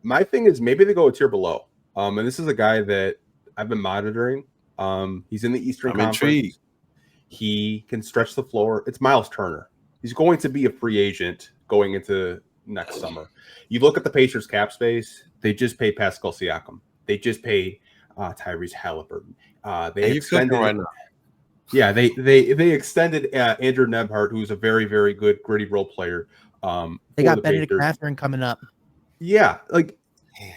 My thing is maybe they go a tier below. And this is a guy that I've been monitoring. He's in the Eastern I'm Conference. intrigued. He can stretch the floor. It's Myles Turner. He's going to be a free agent going into next summer. You look at the Pacers cap space, they just pay Pascal Siakam. They just pay Tyrese Halliburton. They And you're cooking extended right now. Yeah, they extended Andrew Nebhart, who's a very, very good gritty role player. They for got the Benedict Pacers. Mathurin coming up. Yeah, like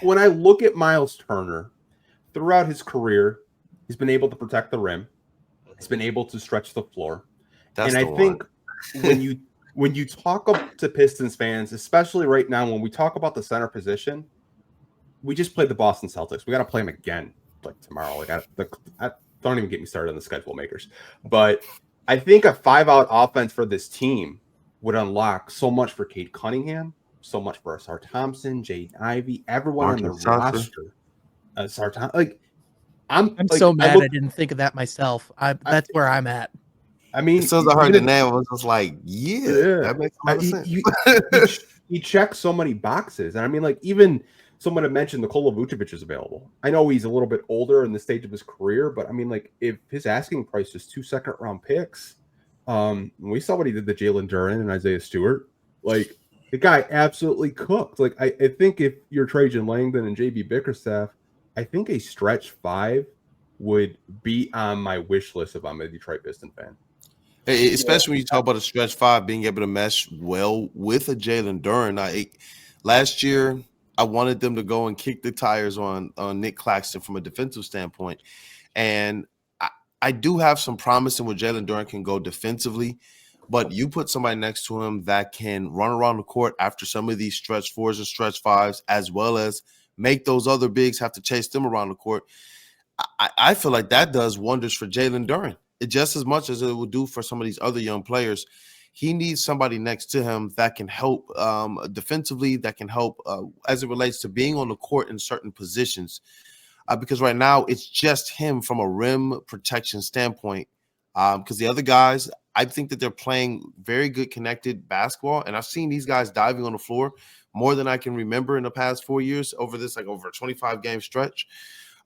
when I look at Myles Turner throughout his career, he's been able to protect the rim. He's been able to stretch the floor. That's And I the one. think when you talk to Pistons fans, especially right now, when we talk about the center position, we just played the Boston Celtics. We got to play them again like tomorrow. Like I don't even get me started on the schedule makers. But I think a 5-out offense for this team would unlock so much for Cade Cunningham, so much for Asar Thompson, Jaden Ivey, everyone on the Marcus Sasser. roster. Asar Thompson, I'm like, so mad I didn't think of that myself. That's where I'm at. I mean, As soon as I heard the name, I was just like, yeah, that makes a lot of sense. He checks so many boxes. And I mean, like, even someone had mentioned Nikola Vucevic is available. I know he's a little bit older in the stage of his career, but I mean, like, if his asking price is 2 second-round picks, we saw what he did to Jalen Duren and Isaiah Stewart. Like, the guy absolutely cooked. Like, I think if you're Trajan Langdon and JB Bickerstaff, I think a stretch 5 would be on my wish list if I'm a Detroit Piston fan. Especially when you talk about a stretch 5 being able to mesh well with a Jalen Duren. Last year, I wanted them to go and kick the tires on Nick Claxton from a defensive standpoint. And I do have some promise in what Jalen Duren can go defensively. But you put somebody next to him that can run around the court after some of these stretch 4s and stretch 5s, as well as make those other bigs have to chase them around the court. I feel like that does wonders for Jalen Duren. Just as much as it would do for some of these other young players. He needs somebody next to him that can help defensively, that can help as it relates to being on the court in certain positions. Because right now it's just him from a rim protection standpoint. Because the other guys, I think that they're playing very good connected basketball. And I've seen these guys diving on the floor more than I can remember in the past 4 years over a 25-game stretch.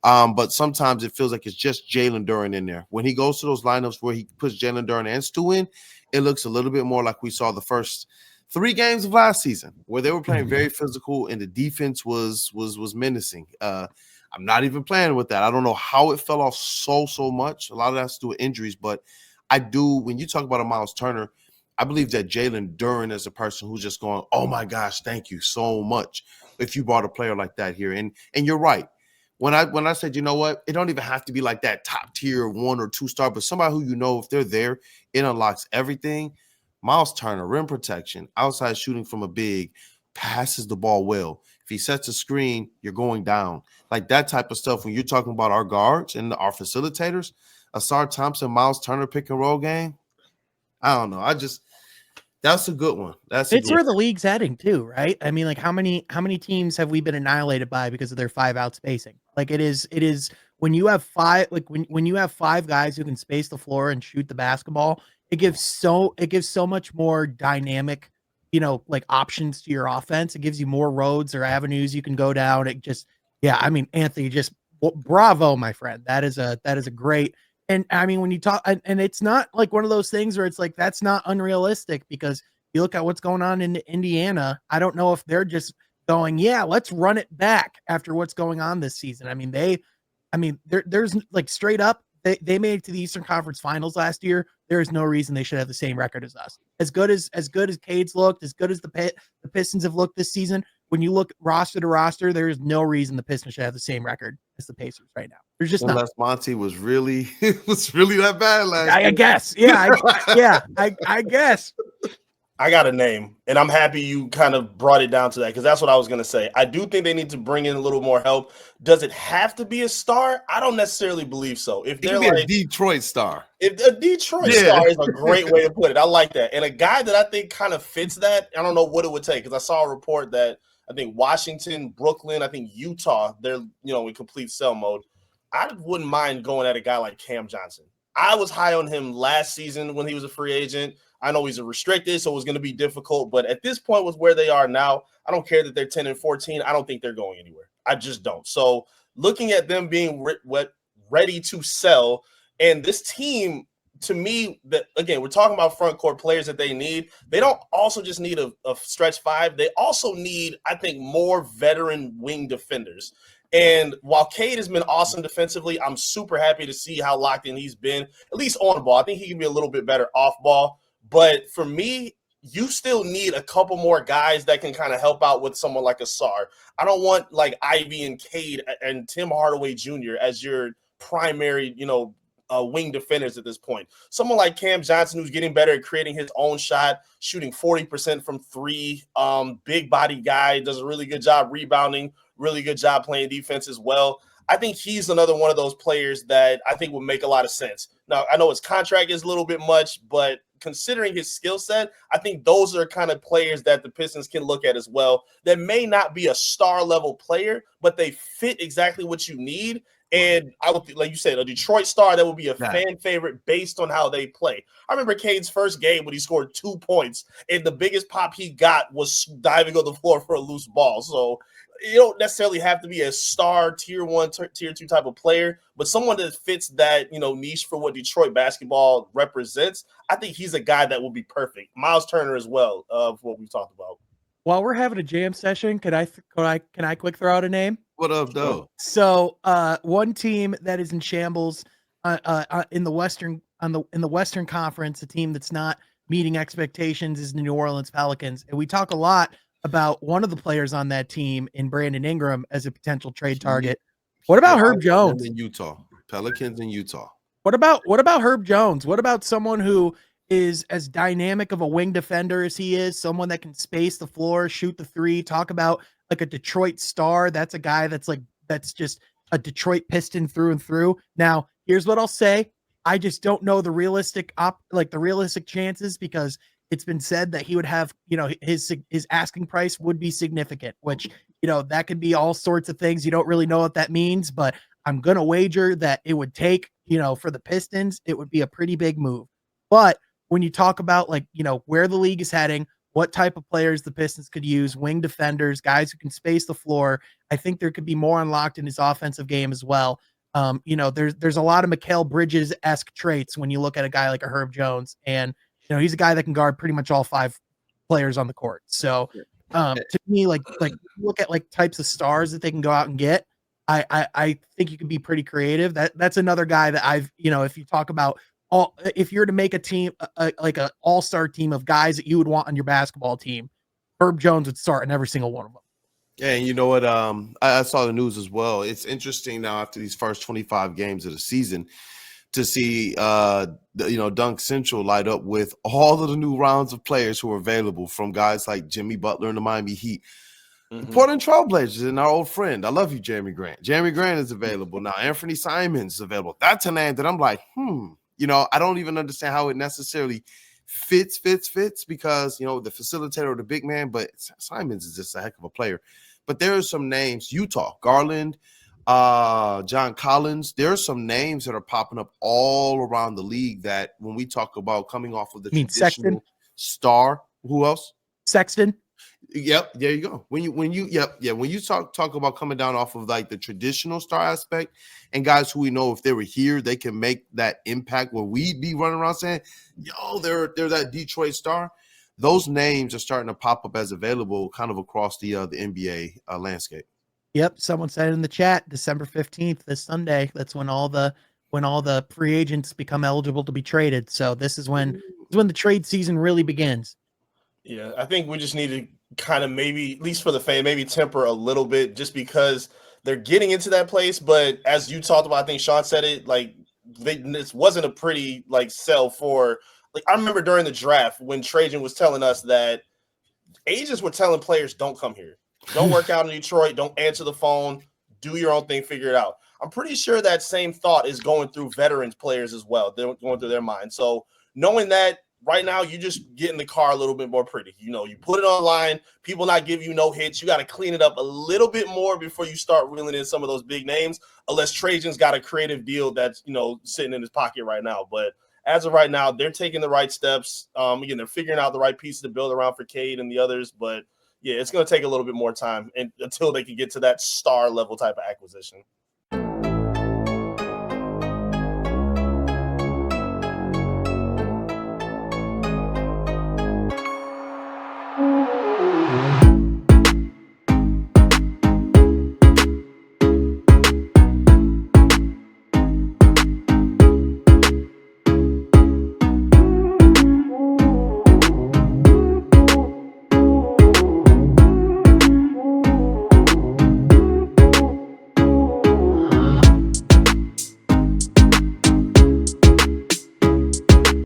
But sometimes it feels like it's just Jalen Duren in there. When he goes to those lineups where he puts Jalen Duren and Stu in, it looks a little bit more like we saw the first 3 games of last season, where they were playing very physical and the defense was menacing. I'm not even playing with that. I don't know how it fell off so much. A lot of that has to do with injuries, but I do. When you talk about a Myles Turner, I believe that Jalen Duren is a person who's just going, oh my gosh, thank you so much if you brought a player like that here. And you're right. When I said, you know what, it don't even have to be like that top tier 1 or 2 star, but somebody who, you know, if they're there, it unlocks everything. Myles Turner, rim protection, outside shooting from a big, passes the ball well. If he sets a screen, you're going down. Like that type of stuff. When you're talking about our guards and our facilitators, Asar Thompson, Myles Turner pick and roll game, I don't know. That's a good one. It's where the league's heading too, right? I mean, like how many teams have we been annihilated by because of their 5-out spacing? Like it is when you have 5, like when you have 5 guys who can space the floor and shoot the basketball, it gives so much more dynamic, like options to your offense. It gives you more roads or avenues you can go down. It just, I mean, Anthony, just bravo, my friend. That is a great. And I mean, when you talk, and it's not like one of those things where it's like, that's not unrealistic, because you look at what's going on in Indiana. I don't know if they're just going, let's run it back after what's going on this season. I mean, there's like straight up, they made it to the Eastern Conference Finals last year. There is no reason they should have the same record as us. As good as Cade's looked, as good as the Pistons have looked this season, when you look roster to roster, there is no reason the Pistons should have the same record as the Pacers right now. There's just unless Monty was really that bad last year. I guess. I guess. I got a name, and I'm happy you kind of brought it down to that, because that's what I was going to say. I do think they need to bring in a little more help. Does it have to be a star? I don't necessarily believe so. If they're like a Detroit star, if a Detroit star is a great way to put it. I like that. And a guy that I think kind of fits that, I don't know what it would take, because I saw a report that I think Washington, Brooklyn, I think Utah, they're in complete sell mode. I wouldn't mind going at a guy like Cam Johnson. I was high on him last season when he was a free agent. I know he's a restricted, so it's going to be difficult. But at this point, with where they are now, I don't care that they're 10-14. I don't think they're going anywhere. I just don't. So looking at them being ready to sell, and this team, to me, that again, we're talking about front court players that they need. They don't also just need a stretch five. They also need, I think, more veteran wing defenders. And while Cade has been awesome defensively, I'm super happy to see how locked in he's been, at least on ball. I think he can be a little bit better off ball. But for me, you still need a couple more guys that can kind of help out with someone like Asar. I don't want like Ivy and Cade and Tim Hardaway Jr. as your primary, wing defenders at this point. Someone like Cam Johnson, who's getting better at creating his own shot, shooting 40% from three, big body guy, does a really good job rebounding, really good job playing defense as well. I think he's another one of those players that I think would make a lot of sense. Now, I know his contract is a little bit much, but considering his skill set, I think those are kind of players that the Pistons can look at as well that may not be a star level player, but they fit exactly what you need. And I would, like you said, a Detroit star that would be a fan favorite based on how they play. I remember Cade's first game when he scored 2 points, and the biggest pop he got was diving on the floor for a loose ball. So you don't necessarily have to be a star tier 1, tier 2 type of player, but someone that fits that, niche for what Detroit basketball represents. I think he's a guy that will be perfect. Myles Turner as well, of what we've talked about. While we're having a jam session, can I quick throw out a name? What up, though? So, one team that is in shambles in the Western Conference, a team that's not meeting expectations, is the New Orleans Pelicans, and we talk a lot about one of the players on that team in Brandon Ingram as a potential trade target. What about Herb Jones in Utah? Pelicans in Utah. What about Herb Jones? What about someone who is as dynamic of a wing defender as he is, someone that can space the floor, shoot the three, talk about like a Detroit star? That's a guy that's just a Detroit Piston through and through. Now, here's what I'll say. I just don't know the realistic chances, because it's been said that he would have, his asking price would be significant, which, that could be all sorts of things. You don't really know what that means, but I'm going to wager that it would take, for the Pistons, it would be a pretty big move. But when you talk about where the league is heading, what type of players the Pistons could use, wing defenders, guys who can space the floor, I think there could be more unlocked in his offensive game as well. There's a lot of Mikal Bridges-esque traits when you look at a guy like a Herb Jones, and he's a guy that can guard pretty much all 5 players on the court. So to me, look at types of stars that they can go out and get. I think you can be pretty creative. That's another guy that I've, if you talk about if you're to make a team, like an all-star team of guys that you would want on your basketball team, Herb Jones would start in every single one of them. Yeah, and you know what? I saw the news as well. It's interesting now after these first 25 games of the season to see Dunk Central light up with all of the new rounds of players who are available, from guys like Jimmy Butler and the Miami Heat, the Portland Trailblazers, and our old friend. I love you, Jeremy Grant. Jeremy Grant is available now. Anthony Simons is available. That's a name that I'm like, I don't even understand how it necessarily fits because, the facilitator or the big man, but Simons is just a heck of a player. But there are some names, Utah, Garland, John Collins. There are some names that are popping up all around the league that when we talk about coming off of the traditional Sexton? Star, who else? Sexton. Yep, there you go. When you talk about coming down off of like the traditional star aspect, and guys who we know if they were here, they can make that impact where we'd be running around saying, they're that Detroit star. Those names are starting to pop up as available kind of across the NBA landscape. Yep, someone said in the chat, December 15th, this Sunday. That's when all the free agents become eligible to be traded. So this is when the trade season really begins. Yeah, I think we just need to kind of maybe, at least for the fan, maybe temper a little bit, just because they're getting into that place. But as you talked about, I think Sean said it, this wasn't a pretty sell for. I remember during the draft when Trajan was telling us that agents were telling players, don't come here. Don't work out in Detroit. Don't answer the phone. Do your own thing. Figure it out. I'm pretty sure that same thought is going through veterans players as well. They're going through their mind. So knowing that right now, you just get in the car a little bit more pretty. You put it online. People not give you no hits. You got to clean it up a little bit more before you start reeling in some of those big names, unless Trajan's got a creative deal that's, sitting in his pocket right now. But as of right now, they're taking the right steps. Again, they're figuring out the right pieces to build around for Cade and the others, but yeah, it's going to take a little bit more time until they can get to that star level type of acquisition.